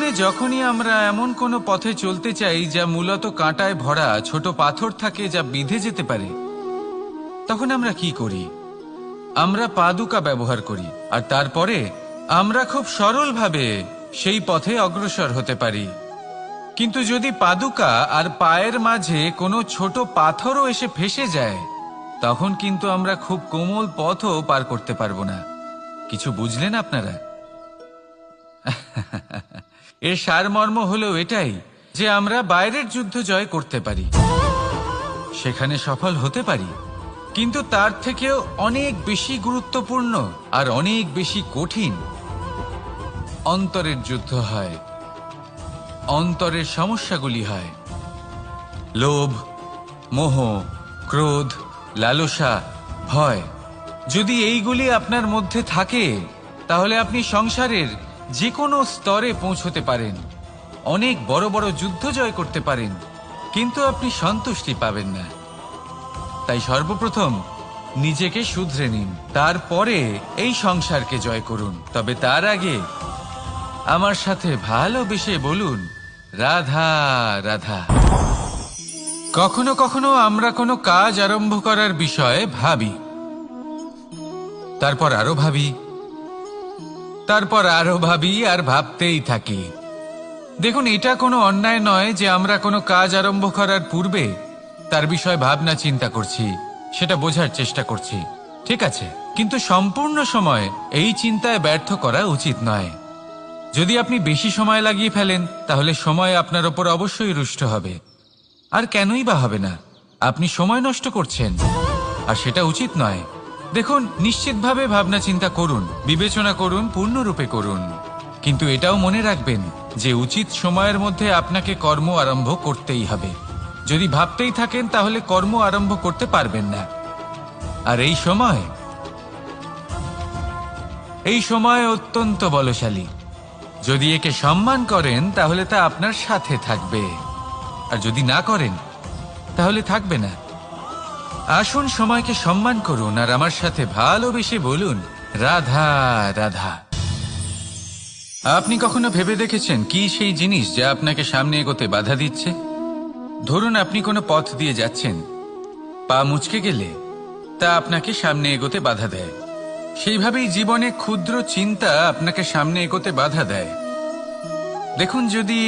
জীবনে যখনই আমরা এমন কোনো পথে চলতে চাই যা মূলত কাঁটায় ভরা ছোট পাথর থাকে যা বিঁধে যেতে পারে, তখন আমরা কি করি? আমরা পাদুকা ব্যবহার করি, আর তারপরে আমরা খুব সরলভাবে সেই পথে অগ্রসর হতে পারি। কিন্তু যদি পাদুকা আর পায়ের মাঝে কোনো ছোট পাথরও এসে ফেসে যায়, তখন কিন্তু আমরা খুব কোমল পথও পার করতে পারবো না। কিছু বুঝলেন আপনারা? এর সারমর্ম হলো এটাই যে আমরা বাইরের যুদ্ধ জয় করতে পারি, সেখানে সফল হতে পারি, কিন্তু তার থেকেও অনেক বেশি গুরুত্বপূর্ণ আর অনেক বেশি কঠিন অন্তরের যুদ্ধ হয়। অন্তরের সমস্যাগুলি হয় লোভ, মোহ, ক্রোধ, লালসা, ভয়। যদি এইগুলি আপনার মধ্যে থাকে, তাহলে আপনি সংসারের যে কোনো স্তরে পৌঁছতে পারেন, অনেক বড় বড় যুদ্ধ জয় করতে পারেন, কিন্তু আপনি সন্তুষ্টি পাবেন না। তাই সর্বপ্রথম নিজেকে শুধরে নিন, তারপরে এই সংসারকে জয় করুন। তবে তার আগে আমার সাথে ভালোবেসে বলুন, রাধা রাধা। কখনো কখনো আমরা কোনো কাজ আরম্ভ করার বিষয়ে ভাবি, তারপর আরো ভাবি, তারপর আরো ভাবি, আর ভাবতেই থাকি। দেখুন, এটা কোনো অন্যায় নয় যে আমরা কোনো কাজ আরম্ভ করার পূর্বে তার বিষয়ে ভাবনা চিন্তা করছি, সেটা বোঝার চেষ্টা করছি, ঠিক আছে, কিন্তু সম্পূর্ণ সময় এই চিন্তায় ব্যর্থ করা উচিত নয়। যদি আপনি বেশি সময় লাগিয়ে ফেলেন, তাহলে সময় আপনার ওপর অবশ্যই রুষ্ট হবে। আর কেনই বা হবে না? আপনি সময় নষ্ট করছেন, আর সেটা উচিত নয়। দেখুন, নিশ্চিতভাবে ভাবনা চিন্তা করুন, বিবেচনা করুন, পূর্ণরূপে করুন, কিন্তু এটাও মনে রাখবেন যে উচিত সময়ের মধ্যে আপনাকে কর্ম আরম্ভ করতেই হবে। যদি ভাবতেই থাকেন, তাহলে কর্ম আরম্ভ করতে পারবেন না। আর এই সময় অত্যন্ত বলশালী। যদি একে সম্মান করেন, তাহলে তা আপনার সাথে থাকবে, আর যদি না করেন, তাহলে থাকবে না। আসুন সময়কে সম্মান করুন, আর আমার সাথে ভালোবেসে বলুন, রাধা রাধা। আপনি কখনো ভেবে দেখেছেন কি সেই জিনিস যা আপনাকে সামনে এগোতে বাধা দিচ্ছে? ধরুন, আপনি কোনো পথ দিয়ে যাচ্ছেন, পা মুচকে গেলে তা আপনাকে সামনে এগোতে বাধা দেয়। সেইভাবেই জীবনে ক্ষুদ্র চিন্তা আপনাকে সামনে এগোতে বাধা দেয়। দেখুন, যদি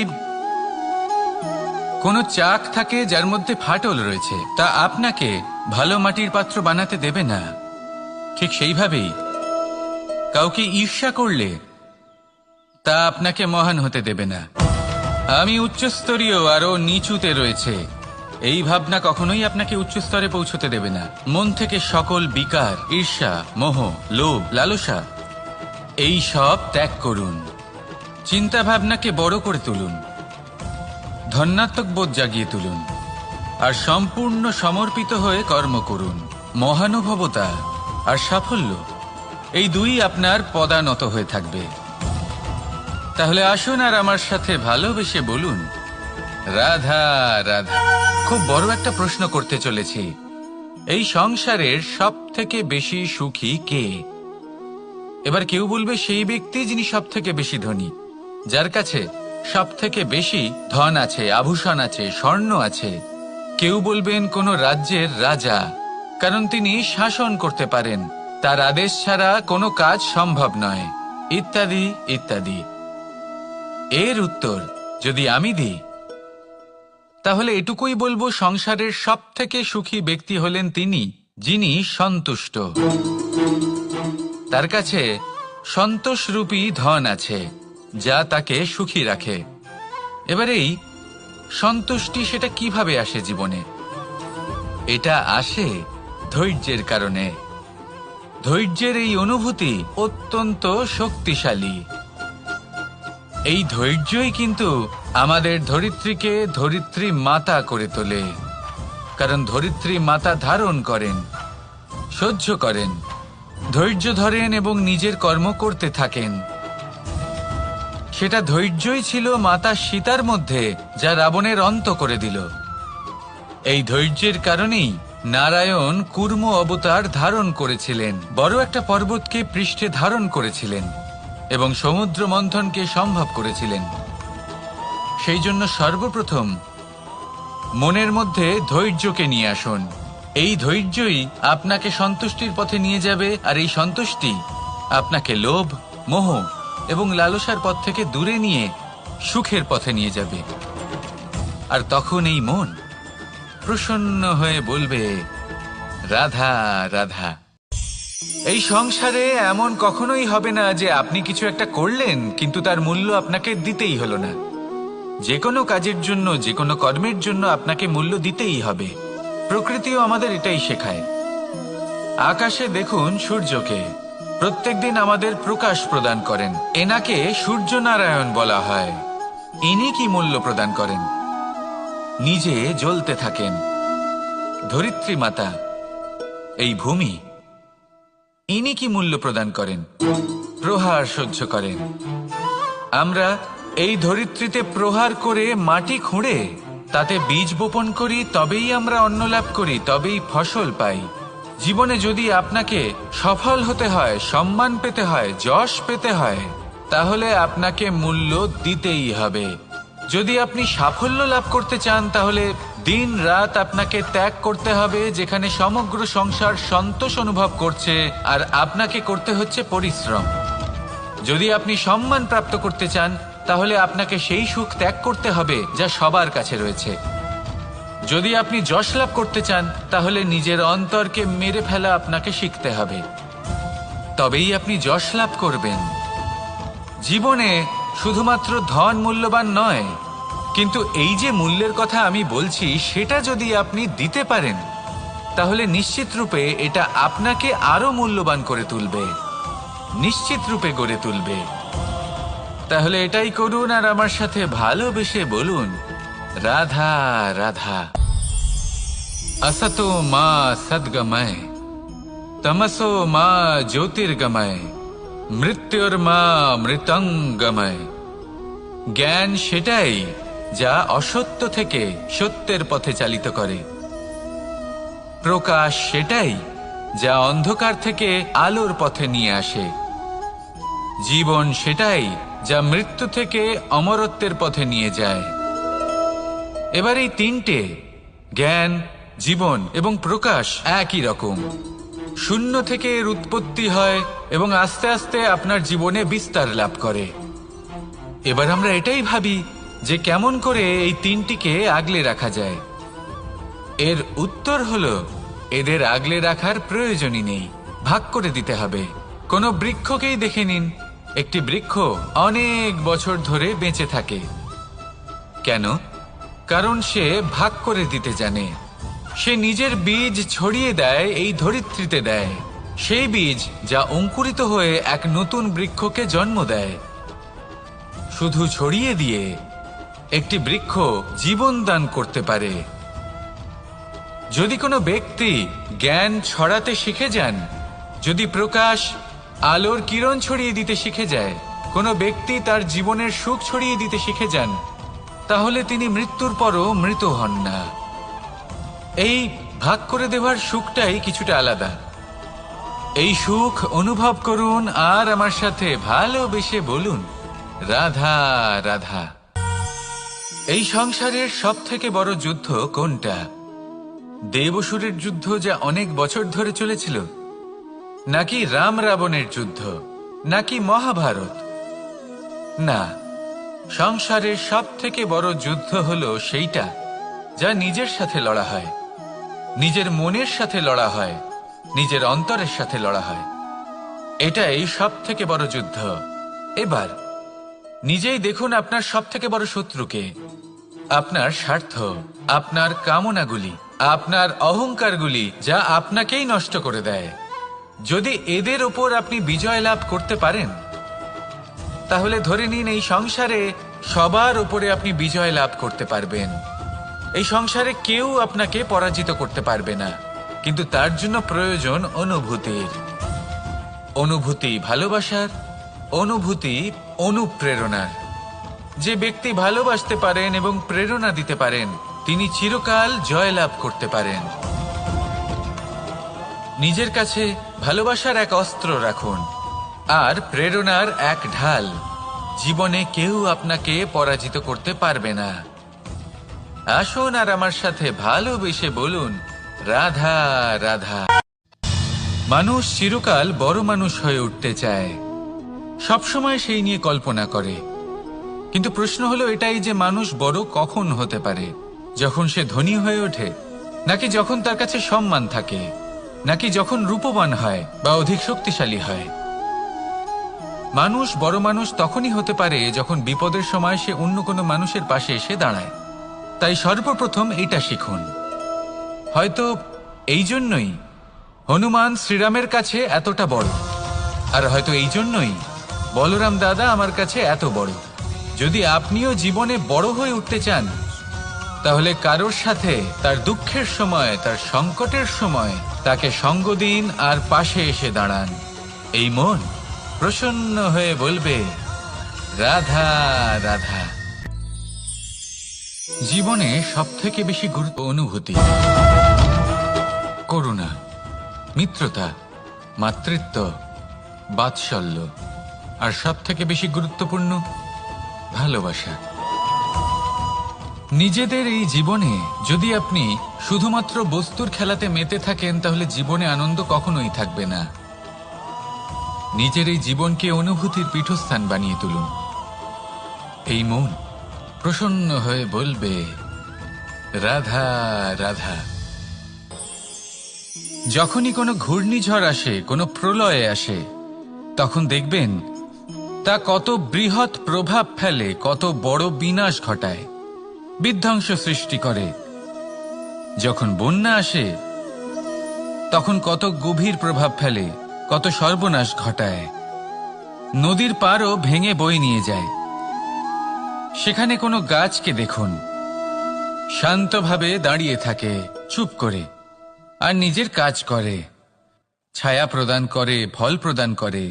কোনো চাক থাকে যার মধ্যে ফাটল রয়েছে, তা আপনাকে ভালো মাটির পাত্র বানাতে দেবে না। ঠিক সেইভাবেই কাউকে ঈর্ষা করলে তা আপনাকে মহান হতে দেবে না। আমি উচ্চস্তরীয়, আরো নিচুতে রয়েছে, এই ভাবনা কখনোই আপনাকে উচ্চ স্তরে পৌঁছতে দেবে না। মন থেকে সকল বিকার, ঈর্ষা, মোহ, লোভ, লালসা এই সব ত্যাগ করুন। চিন্তা ভাবনাকে বড় করে তুলুন, ধন্যাত্মক বোধ জাগিয়ে তুলুন, আর সম্পূর্ণ সমর্পিত হয়ে কর্ম করুন। মহানুভবতা আর সাফল্য এই দুই আপনার পদানত হয়ে থাকবে। তাহলে আসুন আর আমার সাথে ভালোবেসে বলুন, রাধা রাধা। খুব বড় একটা প্রশ্ন করতে চলেছি, এই সংসারের সব থেকে বেশি সুখী কে? এবার কেউ বলবে সেই ব্যক্তি যিনি সব থেকে বেশি ধনী, যার কাছে সব থেকে বেশি ধন আছে, আভূষণ আছে, স্বর্ণ আছে। কেউ বলবেন কোনো রাজ্যের রাজা, কারণ তিনি শাসন করতে পারেন, তার আদেশ ছাড়া কোনো কাজ সম্ভব নয়, ইত্যাদি ইত্যাদি। এর উত্তর যদি আমি দিই, তাহলে এটুকুই বলবো, সংসারের সব থেকে সুখী ব্যক্তি হলেন তিনি যিনি সন্তুষ্ট। তার কাছে সন্তোষরূপী ধন আছে, যা তাকে সুখী রাখে। এবার এই সন্তুষ্টি, সেটা কিভাবে আসে জীবনে? এটা আসে ধৈর্যের কারণে। ধৈর্যের এই অনুভূতি অত্যন্ত শক্তিশালী। এই ধৈর্যই কিন্তু আমাদের ধরিত্রীকে ধরিত্রী মাতা করে তোলে, কারণ ধরিত্রী মাতা ধারণ করেন, সহ্য করেন, ধৈর্য ধরেন এবং নিজের কর্ম করতে থাকেন। সেটা ধৈর্যই ছিল মাতা সীতার মধ্যে, যা রাবণের অন্ত করে দিল। এই ধৈর্যের কারণেই নারায়ণ কুর্ম অবতার ধারণ করেছিলেন, বড় একটা পর্বতকে পৃষ্ঠে ধারণ করেছিলেন এবং সমুদ্র মন্থনকে সম্ভব করেছিলেন। সেই জন্য সর্বপ্রথম মনের মধ্যে ধৈর্যকে নিয়ে আসুন। এই ধৈর্যই আপনাকে সন্তুষ্টির পথে নিয়ে যাবে, আর এই সন্তুষ্টি আপনাকে লোভ, মোহ এবং লালসার পথ থেকে দূরে নিয়ে সুখের পথে নিয়ে যাবে। আর তখন এই মন প্রসন্ন হয়ে বলবে, রাধা রাধা। এই সংসারে এমন কখনোই হবে না যে আপনি কিছু একটা করলেন কিন্তু তার মূল্য আপনাকে দিতেই হলো না। যে কোনো কাজের জন্য, যে কোনো কর্মের জন্য আপনাকে মূল্য দিতেই হবে। প্রকৃতিও আমাদের এটাই শেখায়। আকাশে দেখুন সূর্যকে, প্রত্যেকদিন আমাদের প্রকাশ প্রদান করেন। এনাকে সূর্য নারায়ণ বলা হয়। ইনি কি মূল্য প্রদান করেন? নিজে জ্বলতে থাকেন। ধরিত্রী মাতা, এই ভূমি, ইনি কি মূল্য প্রদান করেন? প্রহার সহ্য করেন। আমরা এই ধরিত্রীতে প্রহার করে মাটি খুঁড়ে তাতে বীজ বপন করি, তবেই আমরা অন্ন লাভ করি, তবেই ফসল পাই। জীবনে যদি আপনাকে সফল হতে হয়, সম্মান পেতে হয়, যশ পেতে হয়, তাহলে আপনাকে মূল্য দিতেই হবে। যদি আপনি সাফল্য লাভ করতে চান, তাহলে দিন রাত আপনাকে ত্যাগ করতে হবে, যেখানে সমগ্র সংসার সন্তোষ অনুভব করছে, আর আপনাকে করতে হচ্ছে পরিশ্রম। যদি আপনি সম্মান প্রাপ্ত করতে চান, তাহলে আপনাকে সেই সুখ ত্যাগ করতে হবে যা সবার কাছে রয়েছে। যদি আপনি যশ লাভ করতে চান, তাহলে নিজের অন্তরকে মেরে ফেলা আপনাকে শিখতে হবে, তবেই আপনি যশ লাভ করবেন। জীবনে শুধুমাত্র ধন মূল্যবান নয়, কিন্তু এই যে মূল্যের কথা আমি বলছি, সেটা যদি আপনি দিতে পারেন, তাহলে নিশ্চিত রূপে এটা আপনাকে আরো মূল্যবান করে তুলবে, নিশ্চিত রূপে গড়ে তুলবে। তাহলে এটাই করুন, আর আমার সাথে ভালোবেসে বলুন, রাধা রাধা। असतो मा सद्गमय, तमसो मा ज्योतिर्गमय, মৃত্যুর্মা মৃতঙ্গময়। জ্ঞান সেটাই যা অসত্য থেকে সত্যের পথে চালিত করে। প্রকাশ সেটাই যা অন্ধকার থেকে আলোর পথে নিয়ে আসে। জীবন সেটাই যা মৃত্যু থেকে অমরত্বের পথে নিয়ে যায়। এবার এই তিনটে, জ্ঞান, জীবন এবং প্রকাশ, একই রকম। শূন্য থেকে এর উৎপত্তি হয় এবং আস্তে আস্তে আপনার জীবনে বিস্তার লাভ করে। এবার আমরা এটাই ভাবি যে কেমন করে এই তিনটিকে আগলে রাখা যায়। এর উত্তর হলো, এদের আগলে রাখার প্রয়োজনই নেই, ভাগ করে দিতে হবে। কোনো বৃক্ষকেই দেখে নিন, একটি বৃক্ষ অনেক বছর ধরে বেঁচে থাকে। কেন? কারণ সে ভাগ করে দিতে জানে। সে নিজের বীজ ছড়িয়ে দেয়, এই ধরিত্রীতে দেয়, সেই বীজ যা অঙ্কুরিত হয়ে এক নতুন বৃক্ষকে জন্ম দেয়। শুধু ছড়িয়ে দিয়ে একটি বৃক্ষ জীবন দান করতে পারে। যদি কোনো ব্যক্তি জ্ঞান ছড়াতে শিখে যান, যদি প্রকাশ, আলোর কিরণ ছড়িয়ে দিতে শিখে যায়, কোনো ব্যক্তি তার জীবনের সুখ ছড়িয়ে দিতে শিখে যান, তাহলে তিনি মৃত্যুর পরও মৃত হন না। এই ভাগ করে দেওয়ার সুখটাই কিছুটা আলাদা। এই সুখ অনুভব করুন, আর আমার সাথে ভালোবেসে বলুন, রাধা রাধা। এই সংসারের সব থেকে বড় যুদ্ধ কোনটা? দেব-অসুরের যুদ্ধ, যা অনেক বছর ধরে চলেছিল, নাকি রাম রাবণের যুদ্ধ, নাকি মহাভারত? না, সংসারের সব থেকে বড় যুদ্ধ হলো সেইটা যা নিজের সাথে লড়া হয়, নিজের মনের সাথে লড়া হয়, নিজের অন্তরের সাথে লড়া হয়। এটাই সব থেকে বড় যুদ্ধ। এবার নিজেই দেখুন আপনার সব থেকে বড় শত্রুকে। আপনার স্বার্থ, আপনার কামনাগুলি, আপনার অহংকারগুলি, যা আপনাকেই নষ্ট করে দেয়। যদি এদের ওপর আপনি বিজয় লাভ করতে পারেন, তাহলে ধরে নিন এই সংসারে সবার উপরে আপনি বিজয় লাভ করতে পারবেন। এই সংসারে কেউ আপনাকে পরাজিত করতে পারবে না, কিন্তু তার জন্য প্রয়োজন অনুভূতির। অনুভূতি ভালোবাসার, অনুভূতি অনুপ্রেরণার। যে ব্যক্তি ভালোবাসতে পারেন এবং প্রেরণা দিতে পারেন, তিনি চিরকাল জয় লাভ করতে পারেন। নিজের কাছে ভালোবাসার এক অস্ত্র রাখুন, আর প্রেরণার এক ঢাল, জীবনে কেউ আপনাকে পরাজিত করতে পারবে না। আসুন আর আমার সাথে ভালোবেসে বলুন, রাধা রাধা। মানুষ চিরকাল বড় মানুষ হয়ে উঠতে চায়, সবসময় সেই নিয়ে কল্পনা করে। কিন্তু প্রশ্ন হলো এটাই যে মানুষ বড় কখন হতে পারে? যখন সে ধনী হয়ে ওঠে, নাকি যখন তার কাছে সম্মান থাকে, নাকি যখন রূপবান হয় বা অধিক শক্তিশালী হয়? মানুষ বড় মানুষ তখনই হতে পারে যখন বিপদের সময় সে অন্য কোনো মানুষের পাশে এসে দাঁড়ায়। তাই সর্বপ্রথম এটা শিখুন। হয়তো এই জন্যই হনুমান শ্রীরামের কাছে এতটা বড়, আর হয়তো এই জন্যই বলরাম দাদা আমার কাছে এত বড়। যদি আপনিও জীবনে বড় হয়ে উঠতে চান, তাহলে কারোর সাথে তার দুঃখের সময়, তার সংকটের সময় তাকে সঙ্গ দিন আর পাশে এসে দাঁড়ান। এই মন প্রসন্ন হয়ে বলবে, রাধা রাধা। জীবনে সবথেকে বেশি গুরুত্ব অনুভূতি, করুণা, মিত্রতা, মাতৃত্ব, বাৎসল্য, আর সবথেকে বেশি গুরুত্বপূর্ণ ভালোবাসা। নিজেদের এই জীবনে যদি আপনি শুধুমাত্র বস্তুর খেলাতে মেতে থাকেন, তাহলে জীবনে আনন্দ কখনোই থাকবে না। নিজের এই জীবনকে অনুভূতির পীঠস্থান বানিয়ে তুলুন। এই মন প্রসন্ন হয়ে বলবে, রাধা রাধা। যখনই কোনো ঘূর্ণিঝড় আসে, কোনো প্রলয়ে আসে, তখন দেখবেন তা কত বৃহৎ প্রভাব ফেলে, কত বড় বিনাশ ঘটায়, বিধ্বংস সৃষ্টি করে। যখন বন্যা আসে, তখন কত গভীর প্রভাব ফেলে, কত সর্বনাশ ঘটায়। নদীর পাড়ও ভেঙে বয়ে নিয়ে যায়। সেখানে কোনো গাছকে দেখুন, শান্তভাবে দাঁড়িয়ে থাকে, চুপ করে, আর নিজের কাজ করে, ছায়া প্রদান করে, ফল প্রদান করে,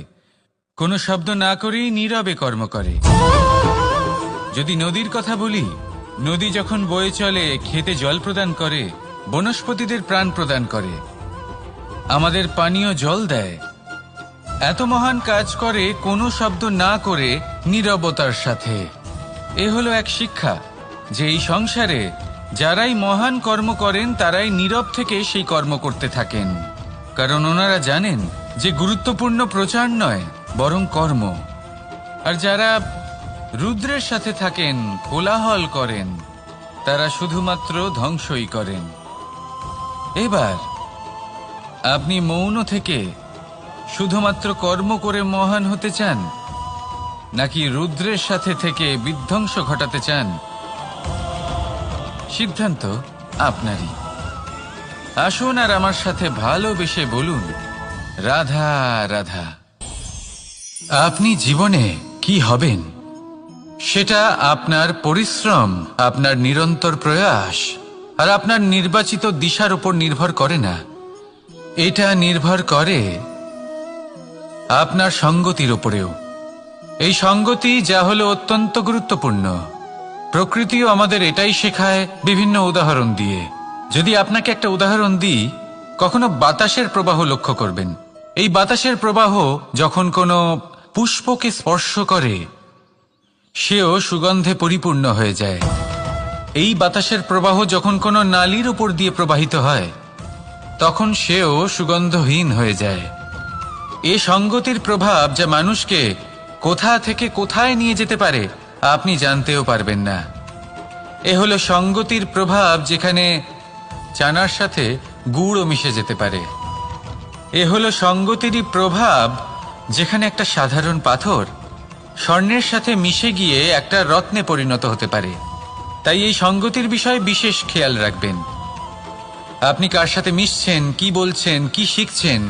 কোনো শব্দ না করেই নীরবে কর্ম করে। যদি নদীর কথা বলি, নদী যখন বয়ে চলে, খেতে জল প্রদান করে, বনস্পতিদের প্রাণ প্রদান করে, আমাদের পানীয় জল দেয়। এত মহান কাজ করে কোনো শব্দ না করে, নীরবতার সাথে। এ হলো এক শিক্ষা যে এই সংসারে যারাই মহান কর্ম করেন, তারাই নীরব থেকে সেই কর্ম করতে থাকেন। কারণ ওনারা জানেন যে গুরুত্বপূর্ণ প্রচার নয়, বরং কর্ম। আর যারা রুদ্রের সাথে থাকেন, কোলাহল করেন, তারা শুধুমাত্র ধ্বংসই করেন। এবার আপনি মৌন থেকে শুধুমাত্র কর্ম করে মহান হতে চান, নাকি রুদ্রের সাথে থেকে বিধ্বংস ঘটাতে চান? সিদ্ধান্ত আপনারই। আসুন আর আমার সাথে ভালোবেসে বলুন, রাধা রাধা। আপনি জীবনে কি হবেন, সেটা আপনার পরিশ্রম, আপনার নিরন্তর প্রয়াস আর আপনার নির্বাচিত দিশার উপর নির্ভর করে না। এটা নির্ভর করে আপনার সঙ্গতির উপরেও। এই সঙ্গতি যা হলো অত্যন্ত গুরুত্বপূর্ণ। প্রকৃতিও আমাদের এটাই শেখায় বিভিন্ন উদাহরণ দিয়ে। যদি আপনাকে একটা উদাহরণ দিই, কখনো বাতাসের প্রবাহ লক্ষ্য করবেন। এই বাতাসের প্রবাহ যখন কোনো পুষ্পকে স্পর্শ করে, সেও সুগন্ধে পরিপূর্ণ হয়ে যায়। এই বাতাসের প্রবাহ যখন কোনো নালীর উপর দিয়ে প্রবাহিত হয়, তখন সেও সুগন্ধহীন হয়ে যায়। এ সঙ্গতির প্রভাব যা মানুষকে কোথা থেকে কোথায় নিয়ে যেতে পারে, আপনি জানতেও পারবেন না। এ হলো সঙ্গতির প্রভাব, যেখানে চানার সাথে গুড়ও মিশে যেতে পারে। এ হলো সঙ্গতিরই প্রভাব, যেখানে একটা সাধারণ পাথর স্বর্ণের সাথে মিশে গিয়ে একটা রত্নে পরিণত হতে পারে। তাই এই সঙ্গতির বিষয়ে বিশেষ খেয়াল রাখবেন। আপনি কার সাথে মিশছেন, কি বলছেন, কি শিখছেন,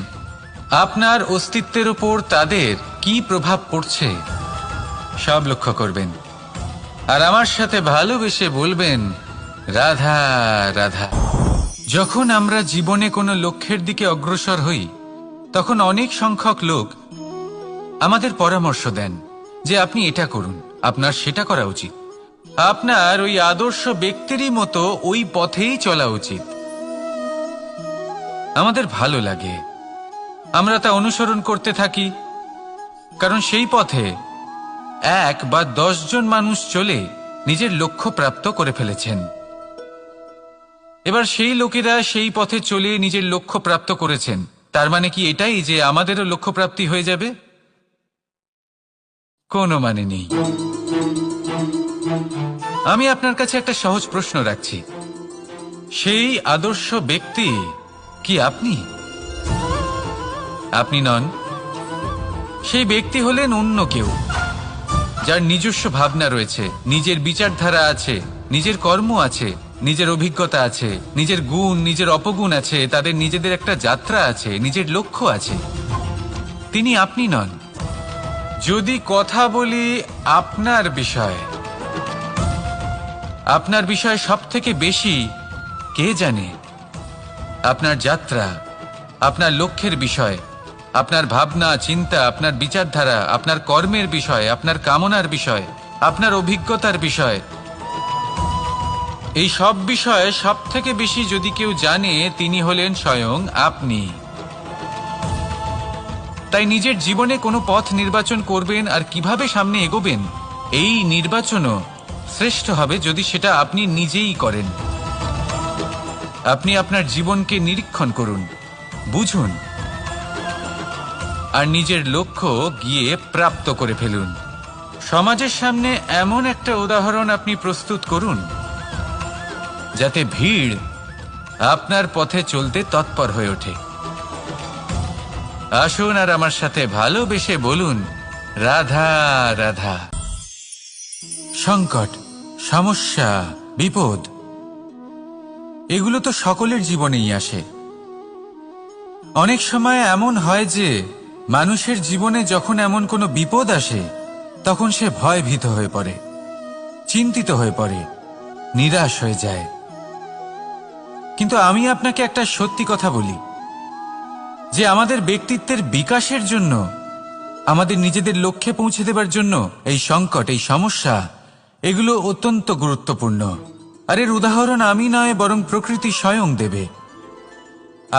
আপনার অস্তিত্বের উপর তাদের কি প্রভাব পড়ছে, সব লক্ষ্য করবেন। আর আমার সাথে ভালোবেসে বলবেন, রাধা রাধা। যখন আমরা জীবনে কোনো লক্ষ্যের দিকে অগ্রসর হই, তখন অনেক সংখ্যক লোক আমাদের পরামর্শ দেন যে আপনি এটা করুন, আপনার সেটা করা উচিত, আপনার ওই আদর্শ ব্যক্তিরই মতো ওই পথেই চলা উচিত। আমাদের ভালো লাগে, আমরা তা অনুসরণ করতে থাকি, কারণ সেই পথে 1 বা 10 জন মানুষ চলে নিজের লক্ষ্য প্রাপ্ত করে ফেলেছেন। এবার সেই লোকেরা সেই পথে চলে নিজের লক্ষ্য প্রাপ্ত করেছেন, তার মানে কি এটাই যে আমাদেরও লক্ষ্য প্রাপ্তি হয়ে যাবে? কোনো মানে নেই। আমি আপনার কাছে একটা সহজ প্রশ্ন রাখছি, সেই আদর্শ ব্যক্তি কি আপনি? আপনি নন। সেই ব্যক্তি হলেন অন্য কেউ, যার নিজস্ব ভাবনা রয়েছে, নিজের বিচারধারা আছে, নিজের কর্ম আছে, নিজের অভিজ্ঞতা আছে, নিজের গুণ নিজের অপগুণ আছে, তাদের নিজেদের একটা যাত্রা আছে, নিজের লক্ষ্য আছে। তিনি আপনি নন। যদি কথা বলি আপনার বিষয়ে, আপনার বিষয়ে সব থেকে বেশি কে জানে? আপনার যাত্রা, আপনার লক্ষ্যের বিষয়, আপনার ভাবনা চিন্তা, আপনার বিচারধারা, আপনার কর্মের বিষয়, আপনার কামনার বিষয়, আপনার অভিজ্ঞতার বিষয়, এই সব বিষয়ে সব থেকে বেশি যদি কেউ জানে, তিনি হলেন স্বয়ং আপনি। তাই নিজের জীবনে কোনো পথ নির্বাচন করবেন আর কিভাবে সামনে এগোবেন, এই নির্বাচনও শ্রেষ্ঠ হবে যদি সেটা আপনি নিজেই করেন। আপনি আপনার জীবনকে নিরীক্ষণ করুন, বুঝুন, আর নিজের লক্ষ্য গিয়ে প্রাপ্ত করে ফেলুন। সমাজের সামনে এমন একটা উদাহরণ আপনি প্রস্তুত করুন যাতে ভিড় আপনার পথে চলতে তৎপর হয়ে ওঠে। আসুন আর আমার সাথে ভালোবেসে বলুন, রাধা রাধা। সংকট, সমস্যা, বিপদ, এগুলো তো সকলের জীবনেই আসে। অনেক সময় এমন হয় যে মানুষের জীবনে যখন এমন কোনো বিপদ আসে, তখন সে ভয়ভীত হয়ে পড়ে, চিন্তিত হয়ে পড়ে, নিরাশ হয়ে যায়। কিন্তু আমি আপনাকে একটা সত্যি কথা বলি, যে আমাদের ব্যক্তিত্বের বিকাশের জন্য, আমাদের নিজেদের লক্ষ্যে পৌঁছে দেবার জন্য এই সংকট, এই সমস্যা, এগুলো অত্যন্ত গুরুত্বপূর্ণ। আর এর উদাহরণ আমি নয়, বরং প্রকৃতি স্বয়ং দেবে।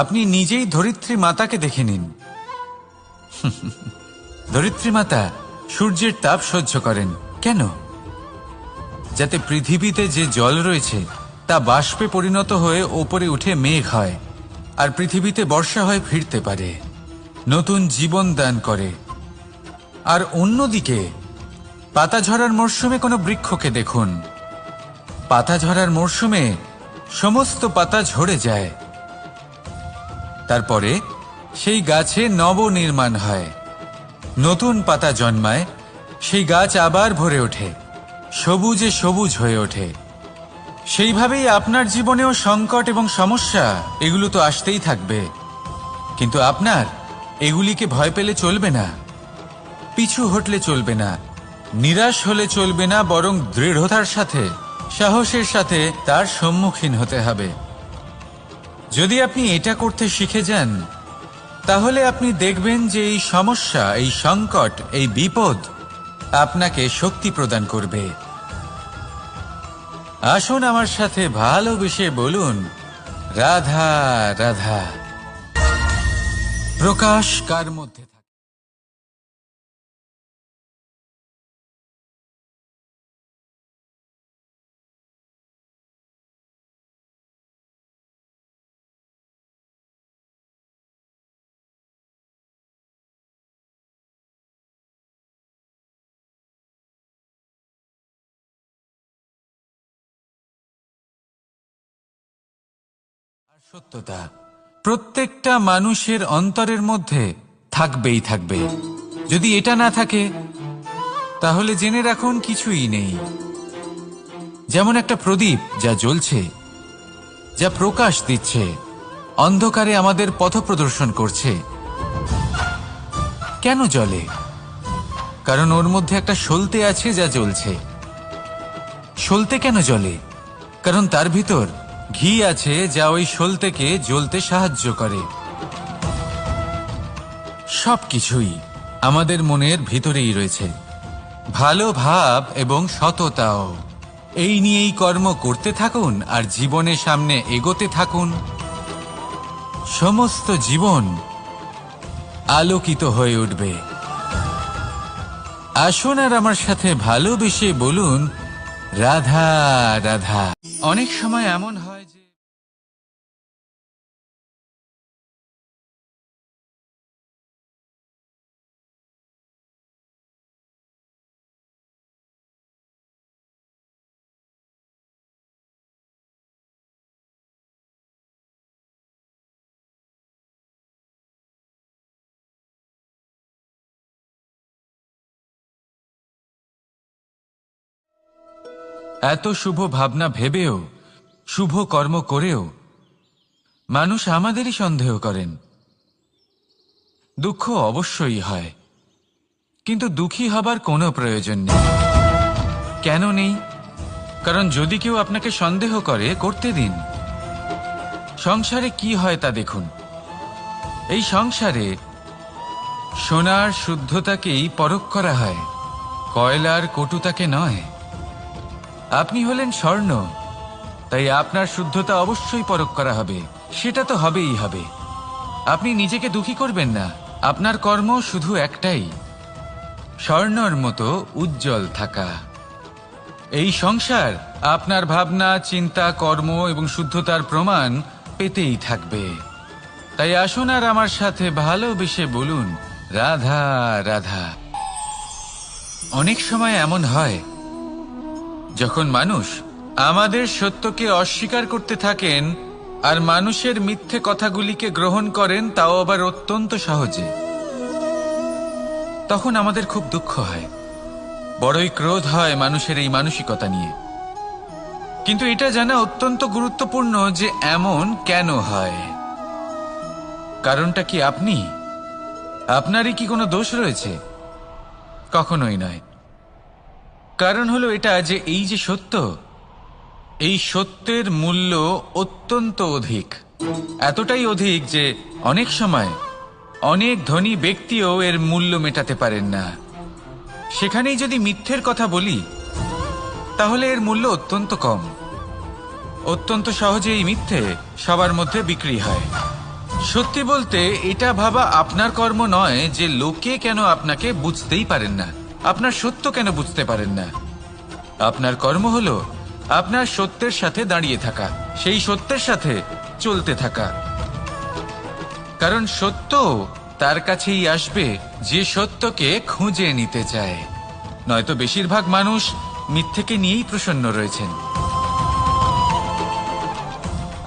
আপনি নিজেই ধরিত্রী মাতাকে দেখে নিন। ধরিত্রী মাতা সূর্যের তাপ সহ্য করেন কেন? যাতে পৃথিবীতে যে জল রয়েছে তা বাষ্পে পরিণত হয়ে ওপরে উঠে মেঘ হয়, আর পৃথিবীতে বর্ষা হয়ে ফিরতে পারে, নতুন জীবন দান করে। আর অন্যদিকে পাতা ঝরার মরশুমে কোনো বৃক্ষকে দেখুন, পাতা ঝরার মরশুমে সমস্ত পাতা ঝরে যায়, তারপরে সেই গাছে নবনির্মাণ হয়, নতুন পাতা জন্মায়, সেই গাছ আবার ভরে ওঠে, সবুজে সবুজ হয়ে ওঠে। সেইভাবেই আপনার জীবনেও সংকট এবং সমস্যা, এগুলো তো আসতেই থাকবে। কিন্তু আপনার এগুলিকে ভয় পেলে চলবে না, পিছু হটলে চলবে না, নিরাশ হলে চলবে না, বরং দৃঢ়তার সাথে, সাহসের সাথে তার সম্মুখীন হতে হবে। যদি আপনি এটা করতে শিখে যান, তাহলে আপনি দেখবেন যে এই সমস্যা, এই সংকট, এই বিপদ আপনাকে শক্তি প্রদান করবে। আসুন আমার সাথে ভালোবেসে বলুন, রাধা রাধা। প্রকাশ কার মধ্যে থাকে? সত্যতা প্রত্যেকটা মানুষের অন্তরের মধ্যে থাকবেই থাকবে। যদি এটা না থাকে, তাহলে জেনে রাখুন কিছুই নেই। যেমন একটা প্রদীপ যা জ্বলছে, যা প্রকাশ দিচ্ছে, অন্ধকারে আমাদের পথ প্রদর্শন করছে। কেন জ্বলে? কারণ ওর মধ্যে একটা সলতে আছে যা জ্বলছে। সলতে কেন জ্বলে? কারণ তার ভিতর ঘি আছে যা ওই সলতেকে জ্বলতে সাহায্য করে। সবকিছুই আমাদের মনের ভিতরেই রয়েছে, ভালো ভাব এবং সততাও। এই নিয়েই কর্ম করতে থাকুন আর জীবনের সামনে এগোতে থাকুন। সমস্ত জীবন আলোকিত হয়ে উঠবে। আসুন আর আমার সাথে ভালোবেসে বলুন রাধা রাধা। অনেক সময় এমন হয় যে এত শুভ ভাবনা ভেবেও, শুভ কর্ম করেও মানুষ আমাদেরই সন্দেহ করেন। দুঃখ অবশ্যই হয়, কিন্তু দুঃখী হবার কোনো প্রয়োজন নেই। কেন নেই? কারণ যদি কেউ আপনাকে সন্দেহ করে, করতে দিন। সংসারে কি হয় তা দেখুন। এই সংসারে সোনার শুদ্ধতাকেই পরখ করা হয়, কয়লার কটুতাকে নয়। আপনি হলেন স্বর্ণ, তাই আপনার শুদ্ধতা অবশ্যই পরখ করা হবে। সেটা তো হবেই হবে। আপনি নিজেকে দুঃখী করবেন না। আপনার কর্ম শুধু একটাই, স্বর্ণর মতো উজ্জ্বল থাকা। এই সংসার আপনার ভাবনা, চিন্তা, কর্ম এবং শুদ্ধতার প্রমাণ পেতেই থাকবে। তাই আসুন আর আমার সাথে ভালোবেসে বলুন রাধা রাধা। অনেক সময় এমন হয় যখন মানুষ আমাদের সত্যকে অস্বীকার করতে থাকেন আর মানুষের মিথ্যে কথাগুলিকে গ্রহণ করেন, তাও আবার অত্যন্ত সহজে। তখন আমাদের খুব দুঃখ হয়, বড়ই ক্রোধ হয় মানুষের এই মানসিকতা নিয়ে। কিন্তু এটা জানা অত্যন্ত গুরুত্বপূর্ণ যে এমন কেন হয়। কারণটা কি আপনি? আপনারই কি কোনো দোষ রয়েছে? কখনোই নয়। কারণ হলো এটা যে এই যে সত্য, এই সত্যের মূল্য অত্যন্ত অধিক। এতটাই অধিক যে অনেক সময় অনেক ধনী ব্যক্তিও এর মূল্য মেটাতে পারেন না। সেখানেই যদি মিথ্যের কথা বলি, তাহলে এর মূল্য অত্যন্ত কম। অত্যন্ত সহজে এই মিথ্যে সবার মধ্যে বিক্রি হয়। সত্যি বলতে এটা ভাবা আপনার কর্ম নয় যে লোকে কেন আপনাকে বুঝতেই পারেন না, আপনার সত্য কেন বুঝতে পারেন না। আপনার কর্ম হলো আপনার সত্যের সাথে দাঁড়িয়ে থাকা, সেই সত্যের সাথে চলতে থাকা। কারণ সত্য তার কাছেই আসবে যে সত্যকে খুঁজে নিতে চায়। নয়তো বেশিরভাগ মানুষ মিথ্যেকে নিয়েই প্রসন্ন রয়েছেন।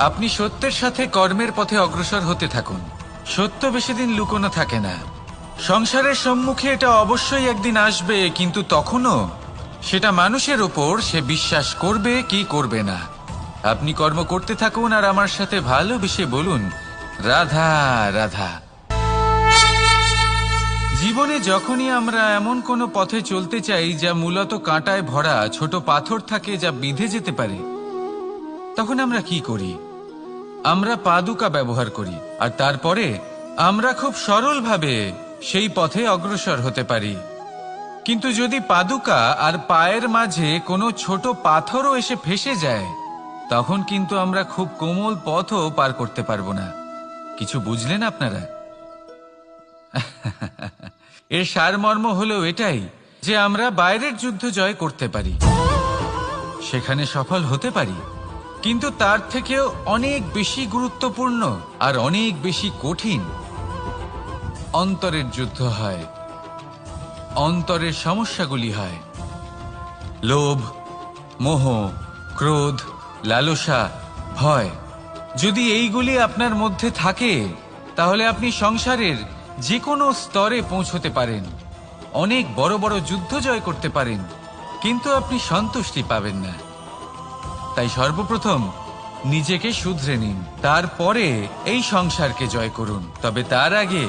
আপনি সত্যের সাথে কর্মের পথে অগ্রসর হতে থাকুন। সত্য বেশি দিন লুকোনো থাকে না। সংসারের সম্মুখে এটা অবশ্যই একদিন আসবে, কিন্তু তখনও সেটা মানুষের ওপর সে বিশ্বাস করবে কি করবে না। আপনি কর্ম করতে থাকুন আর আমার সাথে ভালোবেসে বলুন রাধা রাধা। জীবনে যখনই আমরা এমন কোনো পথে চলতে চাই যা মূলত কাঁটায় ভরা, ছোট পাথর থাকে যা বিঁধে যেতে পারে, তখন আমরা কি করি? আমরা পাদুকা ব্যবহার করি আর তারপরে আমরা খুব সরলভাবে সেই পথে অগ্রসর হতে পারি। কিন্তু যদি পাদুকা আর পায়ের মাঝে কোনো ছোট পাথরও এসে ফেসে যায়, তখন কিন্তু আমরা খুব কোমল পথও পার করতে পারবো না। কিছু বুঝলেন আপনারা? এর সারমর্ম হলো এটাই যে আমরা বাইরের যুদ্ধ জয় করতে পারি, সেখানে সফল হতে পারি, কিন্তু তার থেকেও অনেক বেশি গুরুত্বপূর্ণ আর অনেক বেশি কঠিন অন্তরের যুদ্ধ হয়। অন্তরের সমস্যাগুলি হয় লোভ, মোহ, ক্রোধ, লালসা, ভয়। যদি এইগুলি আপনার মধ্যে থাকে, তাহলে আপনি সংসারের যে কোনো স্তরে পৌঁছতে পারেন, অনেক বড় বড় যুদ্ধ জয় করতে পারেন, কিন্তু আপনি সন্তুষ্টি পাবেন না। তাই সর্বপ্রথম নিজেকে শুধরে নিন, তারপরে এই সংসারকে জয় করুন। তবে তার আগে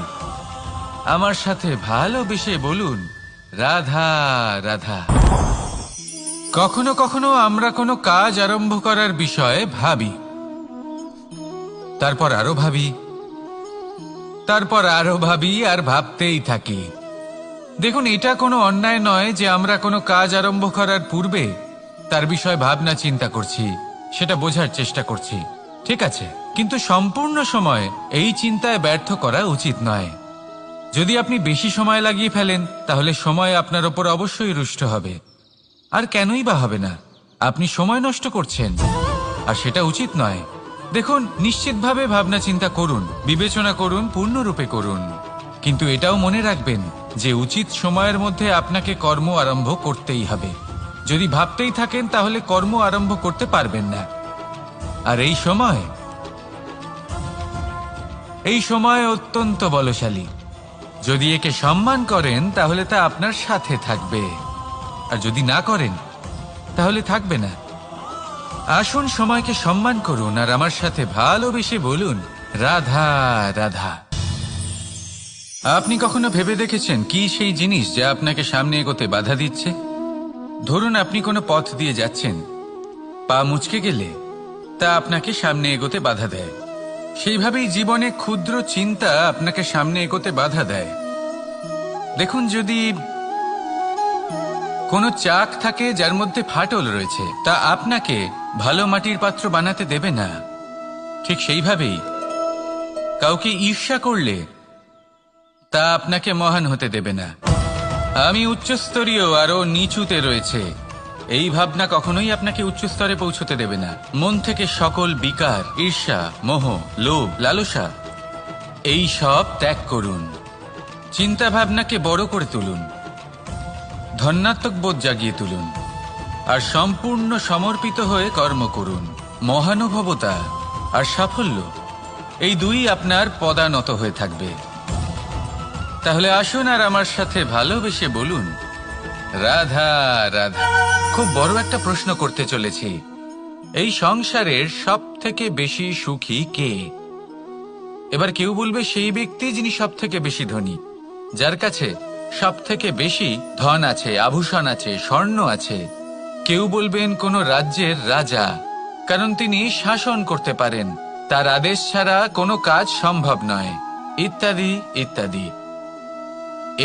আমার সাথে ভালোবেসে বলুন রাধা রাধা। কখনো কখনো আমরা কোনো কাজ আরম্ভ করার বিষয়ে ভাবি, তারপর আরো ভাবি, তারপর আরো ভাবি আর ভাবতেই থাকি। দেখুন, এটা কোনো অন্যায় নয় যে আমরা কোনো কাজ আরম্ভ করার পূর্বে তার বিষয়ে ভাবনা চিন্তা করছি, সেটা বোঝার চেষ্টা করছি, ঠিক আছে। কিন্তু সম্পূর্ণ সময় এই চিন্তায় ব্যর্থ করা উচিত নয়। যদি আপনি বেশি সময় লাগিয়ে ফেলেন তাহলে সময় আপনার ওপর অবশ্যই রুষ্ট হবে। আর কেনই বা হবে না? আপনি সময় নষ্ট করছেন, আর সেটা উচিত নয়। দেখুন, নিশ্চিতভাবে ভাবনা চিন্তা করুন, বিবেচনা করুন, পূর্ণরূপে করুন, কিন্তু এটাও মনে রাখবেন যে উচিত সময়ের মধ্যে আপনাকে কর্ম আরম্ভ করতেই হবে। যদি ভাবতেই থাকেন তাহলে কর্ম আরম্ভ করতে পারবেন না। আর এই সময় অত্যন্ত বলশালী। যদি একে সম্মান করেন তাহলে তা আপনার সাথে থাকবে, আর যদি না করেন তাহলে থাকবে না। আসুন সময়কে সম্মান করুন আর আমার সাথে ভালোবেসে বলুন, রাধা রাধা। আপনি কখনো ভেবে দেখেছেন কি সেই জিনিস যা আপনাকে সামনে এগোতে বাধা দিচ্ছে? ধরুন আপনি কোনো পথ দিয়ে যাচ্ছেন, পা মুচকে গেলে তা আপনাকে সামনে এগোতে বাধা দেয়। সেইভাবেই জীবনে ক্ষুদ্র চিন্তা আপনাকে সামনে এগোতে বাধা দেয়। দেখুন, যদি কোনো চাক থাকে যার মধ্যে ফাটল রয়েছে, তা আপনাকে ভালো মাটির পাত্র বানাতে দেবে না। ঠিক সেইভাবেই কাউকে ঈর্ষা করলে তা আপনাকে মহান হতে দেবে না। আমি উচ্চস্তরীয় আরো নিচুতে রয়েছে, এই ভাবনা কখনোই আপনাকে উচ্চ স্তরে পৌঁছতে দেবে না। মন থেকে সকল বিকার, ঈর্ষা, মোহ, লোভ, লালসা এই সব ত্যাগ করুন। চিন্তা ভাবনাকে বড় করে তুলুন, ধন্যাত্মক বোধ জাগিয়ে তুলুন, আর সম্পূর্ণ সমর্পিত হয়ে কর্ম করুন। মহানুভবতা আর সাফল্য এই দুই আপনার পদানত হয়ে থাকবে। তাহলে আসুন আর আমার সাথে ভালোবেসে বলুন, রাধা রাধা। খুব বড় একটা প্রশ্ন করতে চলেছি, এই সংসারের সব থেকে বেশি সুখী কে? এবার কেউ বলবে সেই ব্যক্তি যিনি সব থেকে বেশি ধনী, যার কাছে সব থেকে বেশি ধন আছে, আভূষণ আছে, স্বর্ণ আছে। কেউ বলবেন কোন রাজ্যের রাজা, কারণ তিনি শাসন করতে পারেন, তার আদেশ ছাড়া কোনো কাজ সম্ভব নয়, ইত্যাদি ইত্যাদি।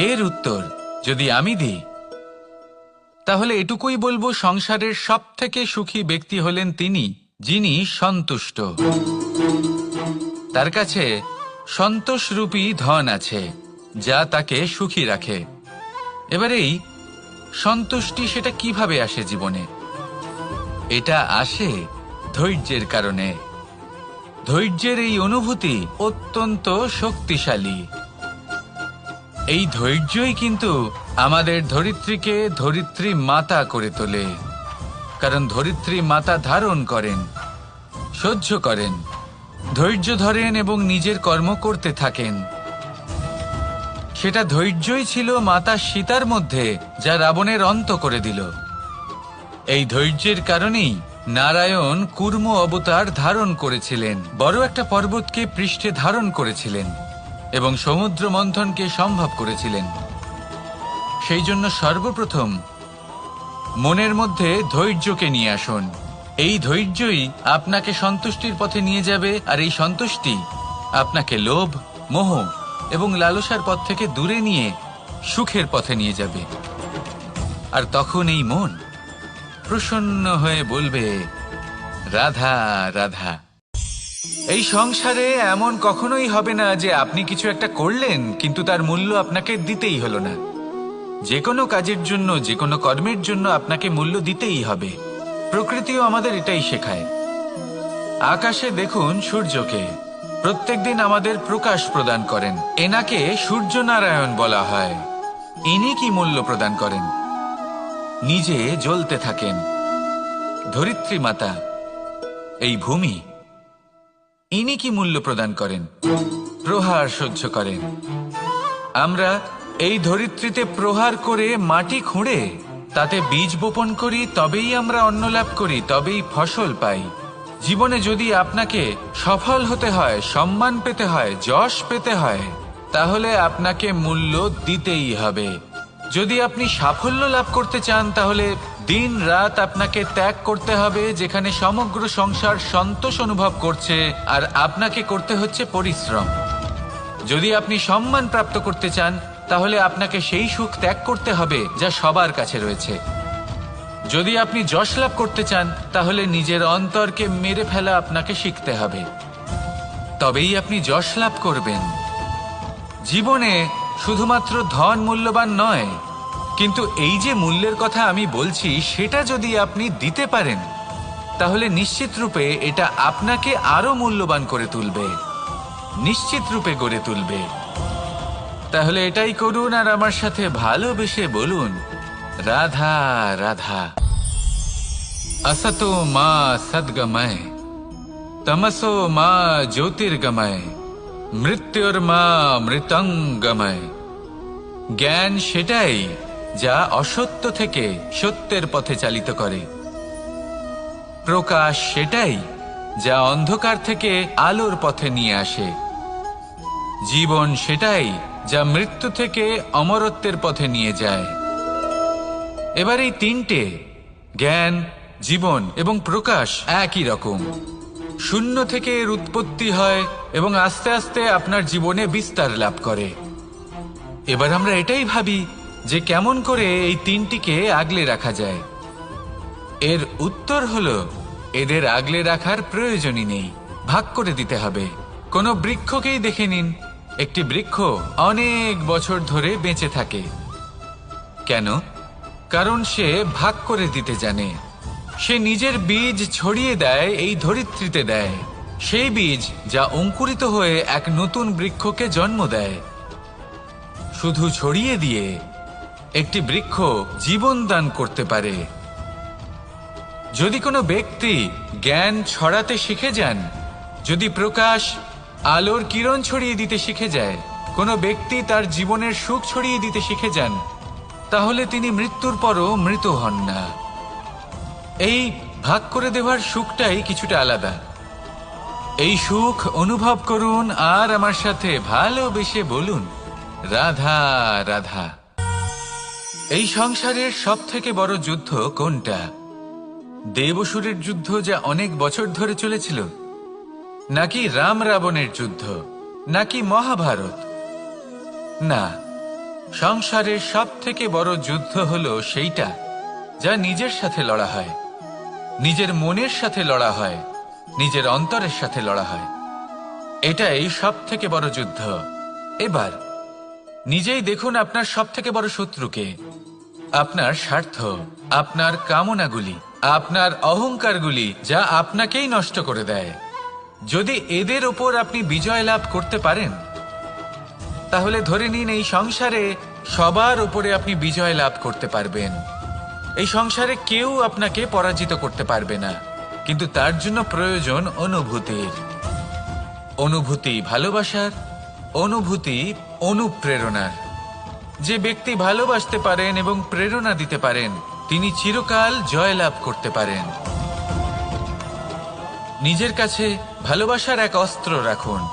এর উত্তর যদি আমি দিই তাহলে এটুকুই বলবো, সংসারের সব থেকে সুখী ব্যক্তি হলেন তিনি যিনি সন্তুষ্ট। তার কাছে সন্তোষরূপী ধন আছে যা তাকে সুখী রাখে। এবার এই সন্তুষ্টি সেটা কিভাবে আসে জীবনে? এটা আসে ধৈর্যের কারণে। ধৈর্যের এই অনুভূতি অত্যন্ত শক্তিশালী। এই ধৈর্যই কিন্তু আমাদের ধরিত্রীকে ধরিত্রী মাতা করে তোলে, কারণ ধরিত্রী মাতা ধারণ করেন, সহ্য করেন, ধৈর্য ধরেন এবং নিজের কর্ম করতে থাকেন। সেটা ধৈর্যই ছিল মাতা সীতার মধ্যে, যা রাবণের অন্ত করে দিল। এই ধৈর্যের কারণেই নারায়ণ কুর্ম অবতার ধারণ করেছিলেন, বড় একটা পর্বতকে পৃষ্ঠে ধারণ করেছিলেন এবং সমুদ্র মন্থনকে সম্ভব করেছিলেন। সেই জন্য সর্বপ্রথম মনের মধ্যে ধৈর্যকে নিয়ে আসুন। এই ধৈর্যই আপনাকে সন্তুষ্টির পথে নিয়ে যাবে, আর এই সন্তুষ্টি আপনাকে লোভ, মোহ এবং লালসার পথ থেকে দূরে নিয়ে সুখের পথে নিয়ে যাবে। আর তখন এই মন প্রসন্ন হয়ে বলবে, রাধা রাধা। এই সংসারে এমন কখনোই হবে না যে আপনি কিছু একটা করলেন কিন্তু তার মূল্য আপনাকে দিতেই হলো না। যে কোনো কাজের জন্য, যে কোনো কর্মের জন্য আপনাকে মূল্য দিতেই হবে। প্রকৃতিও আমাদের এটাই শেখায়। আকাশে দেখুন সূর্যকে, প্রত্যেকদিন আমাদের প্রকাশ প্রদান করেন। এনাকে সূর্য নারায়ণ বলা হয়। ইনি কি মূল্য প্রদান করেন? নিজে জ্বলতে থাকেন। ধরিত্রী মাতা, এই ভূমি, ইনি কি মূল্য প্রদান করেন? প্রহার সহ্য করেন। আমরা এই ধরিত্রীতে প্রহার করে মাটি খুঁড়ে তাতে বীজ বপন করি, তবেই আমরা অন্ন লাভ করি, তবেই ফসল পাই। জীবনে যদি আপনাকে সফল হতে হয়, সম্মান পেতে হয়, যশ পেতে হয়, তাহলে আপনাকে মূল্য দিতেই হবে। যদি আপনি সাফল্য লাভ করতে চান তাহলে দিন রাত আপনাকে ত্যাগ করতে হবে, যেখানে সমগ্র সংসার সন্তোষ অনুভব করছে, আর আপনাকে করতে হচ্ছে পরিশ্রম। যদি আপনি সম্মান প্রাপ্ত করতে চান তাহলে আপনাকে সেই সুখ ত্যাগ করতে হবে যা সবার কাছে রয়েছে। যদি আপনি যশ লাভ করতে চান তাহলে নিজের অন্তরকে মেরে ফেলা আপনাকে শিখতে হবে, তবেই আপনি যশ লাভ করবেন। জীবনে শুধুমাত্র ধন মূল্যবান নয়, কিন্তু এই যে মূল্যের কথা আমি বলছি সেটা যদি আপনি দিতে পারেন তাহলে নিশ্চিত রূপে এটা আপনাকে আরো মূল্যবান করে তুলবে, নিশ্চিত রূপে গড়ে তুলবে। তাহলে এটাই করুন আর আমার সাথে ভালোবেসে বলুন, রাধা রাধা। असतो मा सद्गमय, तमसो मा ज्योतिर्गमय, মৃত্যুর্মা মৃতঙ্গময়। জ্ঞান সেটাই যা অসত্য থেকে সত্যের পথে চালিত করে, প্রকাশ সেটাই যা অন্ধকার থেকে আলোর পথে নিয়ে আসে, জীবন সেটাই যা মৃত্যু থেকে অমরত্বের পথে নিয়ে যায়। এবার এই তিনটে, জ্ঞান, জীবন এবং প্রকাশ, একই রকম। শূন্য থেকে এর উৎপত্তি হয় এবং আস্তে আস্তে আপনার জীবনে বিস্তার লাভ করে। এবার আমরা এটাই ভাবি যে কেমন করে এই তিনটিকে আগলে রাখা যায়। এর উত্তর হলো, এদের আগলে রাখার প্রয়োজনই নেই, ভাগ করে দিতে হবে। কোনো বৃক্ষকেই দেখে নিন, একটি বৃক্ষ অনেক বছর ধরে বেঁচে থাকে। কেন? কারণ সে ভাগ করে দিতে জানে। সে নিজের বীজ ছড়িয়ে দেয়, এই ধরিত্রীতে দেয়, সেই বীজ যা অঙ্কুরিত হয়ে এক নতুন বৃক্ষকে জন্ম দেয়। শুধু ছড়িয়ে দিয়ে একটি বৃক্ষ জীবন দান করতে পারে। যদি কোনো ব্যক্তি জ্ঞান ছড়াতে শিখে যান, যদি প্রকাশ, আলোর কিরণ ছড়িয়ে দিতে শিখে যায়, কোনো ব্যক্তি তার জীবনের সুখ ছড়িয়ে দিতে শিখে যান, তাহলে তিনি মৃত্যুর পরও মৃত হন না। এই ভাগ করে দেওয়ার সুখটাই কিছুটা আলাদা। এই সুখ অনুভব করুন আর আমার সাথে ভালোবেসে বলুন, রাধা রাধা। এই সংসারের সব থেকে বড় যুদ্ধ কোনটা? দেব-অসুরের যুদ্ধ যা অনেক বছর ধরে চলেছিল, নাকি রাম রাবণের যুদ্ধ, নাকি মহাভারত? না, সংসারের সব থেকে বড় যুদ্ধ হলো সেইটা যা নিজের সাথে লড়া হয়, নিজের মনের সাথে লড়া হয়, নিজের অন্তরের সাথে লড়া হয়। এটাই সব থেকে বড় যুদ্ধ। এবার নিজেই দেখুন আপনার সব থেকে বড় শত্রুকে। আপনার স্বার্থ, আপনার কামনাগুলি, আপনার অহংকারগুলি, যা আপনাকেই নষ্ট করে দেয়। যদি এদের ওপর আপনি বিজয় লাভ করতে পারেন, তাহলে ধরে নিন এই সংসারে সবার ওপরে আপনি বিজয় লাভ করতে পারবেন। এই সংসারে কেউ আপনাকে পরাজিত করতে পারবে না, কিন্তু তার জন্য প্রয়োজন অনুভূতির। অনুভূতি ভালোবাসার, অনুভূতি অনুপ্রেরণার। যে ব্যক্তি ভালোবাসতে পারেন এবং প্রেরণা দিতে পারেন, তিনি চিরকাল জয়লাভ করতে পারেন। নিজের কাছে ভালোবাসার এক অস্ত্র রাখুন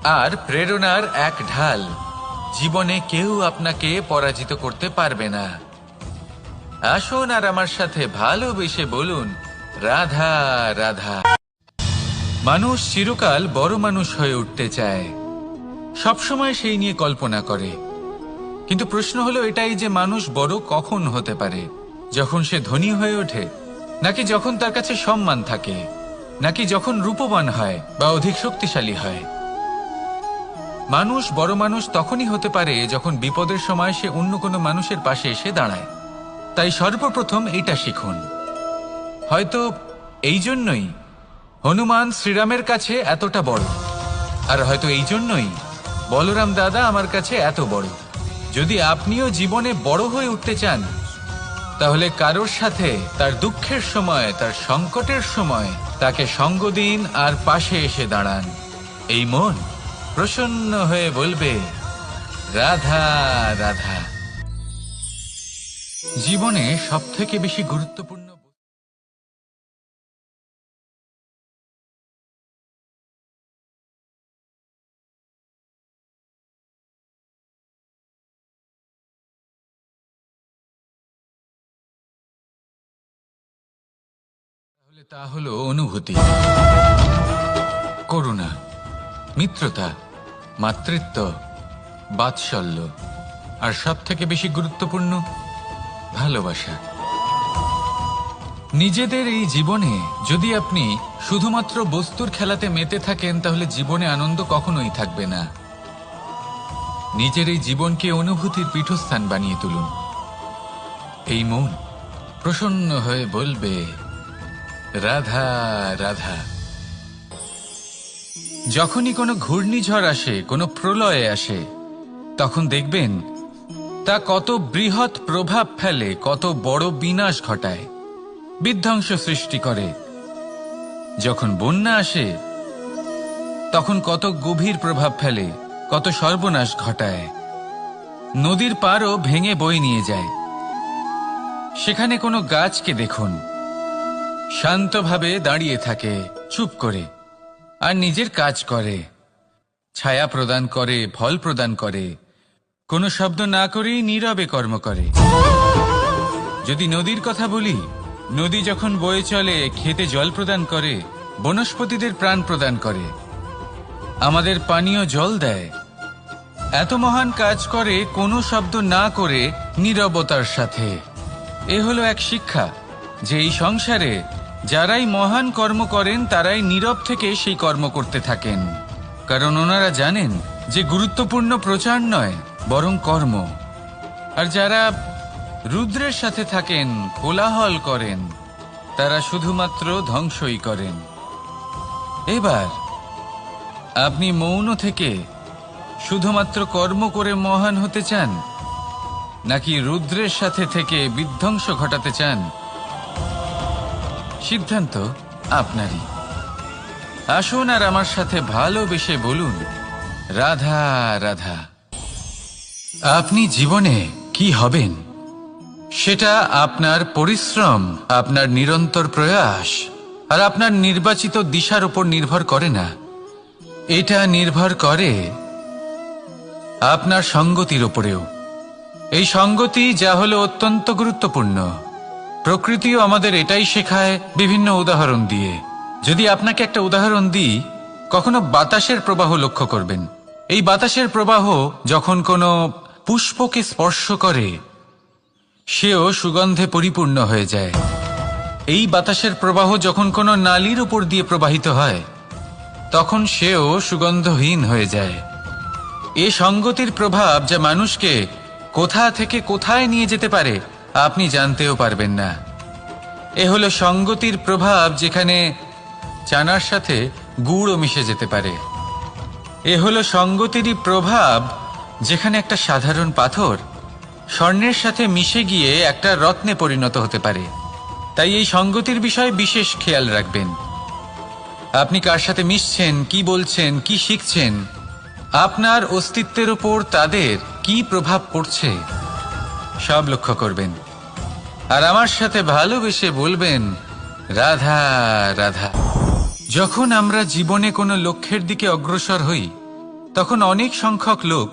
আর প্রেরণার এক ঢাল। জীবনে কেউ আপনাকে পরাজিত করতে পারবে না। আসুন আর আমার সাথে ভালোবেসে বলুন, রাধা রাধা। মানুষ চিরকাল বড় মানুষ হয়ে উঠতে চায়, সবসময় সেই নিয়ে কল্পনা করে। কিন্তু প্রশ্ন হলো এটাই যে মানুষ বড় কখন হতে পারে? যখন সে ধনী হয়ে ওঠে, নাকি যখন তার কাছে সম্মান থাকে, নাকি যখন রূপবান হয় বা অধিক শক্তিশালী হয়? মানুষ বড় মানুষ তখনই হতে পারে যখন বিপদের সময় সে অন্য কোনো মানুষের পাশে এসে দাঁড়ায়। তাই সর্বপ্রথম এটা শিখুন। হয়তো এই জন্যই হনুমান শ্রীরামের কাছে এতটা বড়, আর হয়তো এই জন্যই বলরাম দাদা আমার কাছে এত বড়। যদি আপনিও জীবনে বড় হয়ে উঠতে চান, তাহলে কারোর সাথে তার দুঃখের সময়, তার সংকটের সময় তাকে সঙ্গ দিন আর পাশে এসে দাঁড়ান। এই মন প্রসন্ন হয়ে বলবে, রাধা রাধা। জীবনে সব থেকে বেশি গুরুত্বপূর্ণ তা হলো অনুভূতি, করুণা, মিত্রতা, মাতৃত্ব, বাৎসল্য, আর সব থেকে বেশি গুরুত্বপূর্ণ ভালোবাসা। নিজেদের এই জীবনে যদি আপনি শুধুমাত্র বস্তুর খেলাতে মেতে থাকেন, তাহলে জীবনে আনন্দ কখনোই থাকবে না। নিজের এই জীবনকে অনুভূতির পীঠস্থান বানিয়ে তুলুন। এই মন প্রসন্ন হয়ে বলবে, রাধা রাধা। যখনই কোনো ঘূর্ণিঝড় আসে, কোনো প্রলয়ে আসে, তখন দেখবেন তা কত বৃহৎ প্রভাব ফেলে, কত বড় বিনাশ ঘটায়, বিধ্বংস সৃষ্টি করে। যখন বন্যা আসে তখন কত গভীর প্রভাব ফেলে, কত সর্বনাশ ঘটায়। নদীর পাড়ও ভেঙে বয়ে নিয়ে যায়। সেখানে কোনো গাছকে দেখুন, শান্তভাবে দাঁড়িয়ে থাকে, চুপ করে, আর নিজের কাজ করে, ছায়া প্রদান করে, ফল প্রদান করে, কোনো শব্দ না করেই নীরবে কর্ম করে। যদি নদীর কথা বলি, নদী যখন বয়ে চলে, খেতে জল প্রদান করে, বনস্পতিদের প্রাণ প্রদান করে, আমাদের পানীয় জল দেয়। এত মহান কাজ করে কোনো শব্দ না করে, নীরবতার সাথে। এ হলো এক শিক্ষা যে এই সংসারে যারাই মহান কর্ম করেন তারাই নীরব থেকে সেই কর্ম করতে থাকেন, কারণ ওনারা জানেন যে গুরুত্বপূর্ণ প্রচার নয়, বরং কর্ম। আর যারা রুদ্রের সাথে থাকেন, কোলাহল করেন, তারা শুধুমাত্র ধ্বংসই করেন। এবার আপনি মৌন থেকে শুধুমাত্র কর্ম করে মহান হতে চান, নাকি রুদ্রের সাথে থেকে বিধ্বংস ঘটাতে চান? সিদ্ধান্ত আপনারই। আসুন আর আমার সাথে ভালোবেসে বলুন, রাধা রাধা। আপনি জীবনে কি হবেন সেটা আপনার পরিশ্রম, আপনার নিরন্তর প্রয়াস আর আপনার নির্বাচিত দিশার উপর নির্ভর করে না। এটা নির্ভর করে আপনার সঙ্গতির উপরেও। এই সঙ্গতি যা হলো অত্যন্ত গুরুত্বপূর্ণ। প্রকৃতিও আমাদের এটাই শেখায় বিভিন্ন উদাহরণ দিয়ে। যদি আপনাকে একটা উদাহরণ দিই, কখনো বাতাসের প্রবাহ লক্ষ্য করবেন। এই বাতাসের প্রবাহ যখন কোনো পুষ্পকে স্পর্শ করে, সেও সুগন্ধে পরিপূর্ণ হয়ে যায়। এই বাতাসের প্রবাহ যখন কোনো নালীর উপর দিয়ে প্রবাহিত হয়, তখন সেও সুগন্ধহীন হয়ে যায়। এ সঙ্গতির প্রভাব যা মানুষকে কোথা থেকে কোথায় নিয়ে যেতে পারে আপনি জানতেও পারবেন না। এ হলো সঙ্গতির প্রভাব, যেখানে চানার সাথে গুড়ও মিশে যেতে পারে। এ হলো সঙ্গতিরই প্রভাব, যেখানে একটা সাধারণ পাথর স্বর্ণের সাথে মিশে গিয়ে একটা রত্নে পরিণত হতে পারে। তাই এই সঙ্গতির বিষয়ে বিশেষ খেয়াল রাখবেন। আপনি কার সাথে মিশছেন, কি বলছেন, কি শিখছেন, আপনার অস্তিত্বের উপর তাদের কি প্রভাব পড়ছে, সব লক্ষ্য করবেন। আর আমার সাথে ভালোবেসে বলবেন, রাধা রাধা। যখন আমরা জীবনে কোনো লক্ষ্যের দিকে অগ্রসর হই, তখন অনেক সংখ্যক লোক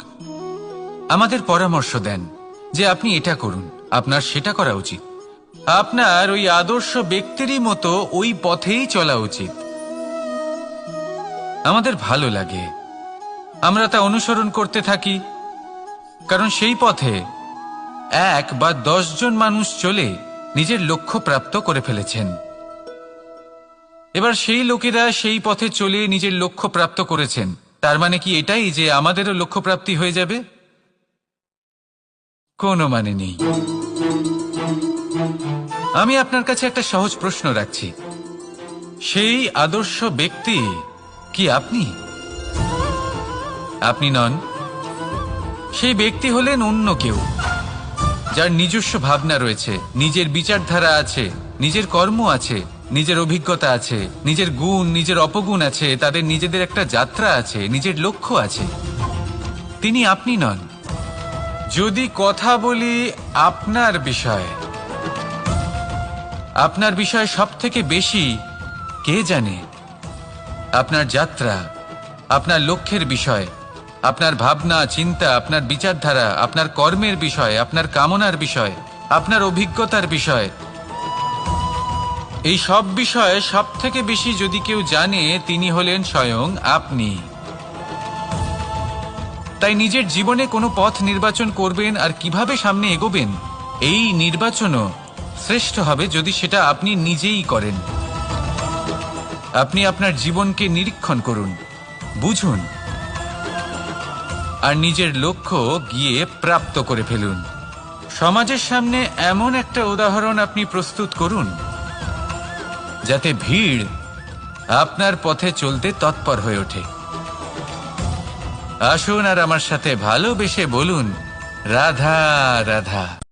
আমাদের পরামর্শ দেন যে আপনি এটা করুন, আপনার সেটা করা উচিত, আপনার ওই আদর্শ ব্যক্তিরই মতো ওই পথেই চলা উচিত। আমাদের ভালো লাগে, আমরা তা অনুসরণ করতে থাকি, কারণ সেই পথে 1 বা 10 জন মানুষ চলে নিজের লক্ষ্য প্রাপ্ত করে ফেলেছেন। এবার সেই লোকেরা সেই পথে চলে নিজের লক্ষ্য প্রাপ্ত করেছেন, তার মানে কি এটাই যে আমাদেরও লক্ষ্য প্রাপ্তি হয়ে যাবে? কোনো মানে নেই। আমি আপনার কাছে একটা সহজ প্রশ্ন রাখছি, সেই আদর্শ ব্যক্তি কি আপনি? আপনি নন। সেই ব্যক্তি হলেন অন্য কেউ, যার নিজস্ব ভাবনা রয়েছে, নিজের বিচারধারা আছে, নিজের কর্ম আছে, নিজের অভিজ্ঞতা আছে, নিজের গুণ, নিজের অপগুণ আছে, তাদের নিজেদের একটা যাত্রা আছে, নিজের লক্ষ্য আছে। তিনি আপনি নন। যদি কথা বলি আপনার বিষয়ে, আপনার বিষয়ে সব থেকে বেশি কে জানে? আপনার যাত্রা, আপনার লক্ষ্যের বিষয়, আপনার ভাবনা চিন্তা, আপনার বিচারধারা, আপনার কর্মের বিষয়, আপনার কামনার বিষয়, আপনার অভিজ্ঞতার বিষয়, এই সব বিষয়ে সব থেকে বেশি যদি কেউ জানে, তিনি হলেন স্বয়ং আপনি। তাই নিজের জীবনে কোনো পথ নির্বাচন করবেন আর কিভাবে সামনে এগোবেন, এই নির্বাচনও শ্রেষ্ঠ হবে যদি সেটা আপনি নিজেই করেন। আপনি আপনার জীবনকে নিরীক্ষণ করুন, বুঝুন, আর নিজের লক্ষ্য গিয়ে প্রাপ্ত করে ফেলুন। সমাজের সামনে এমন একটা উদাহরণ আপনি প্রস্তুত করুন যাতে ভিড় আপনার পথে চলতে তৎপর হয়ে ওঠে। আসুন আর আমার সাথে ভালোবেসে বলুন, রাধা রাধা।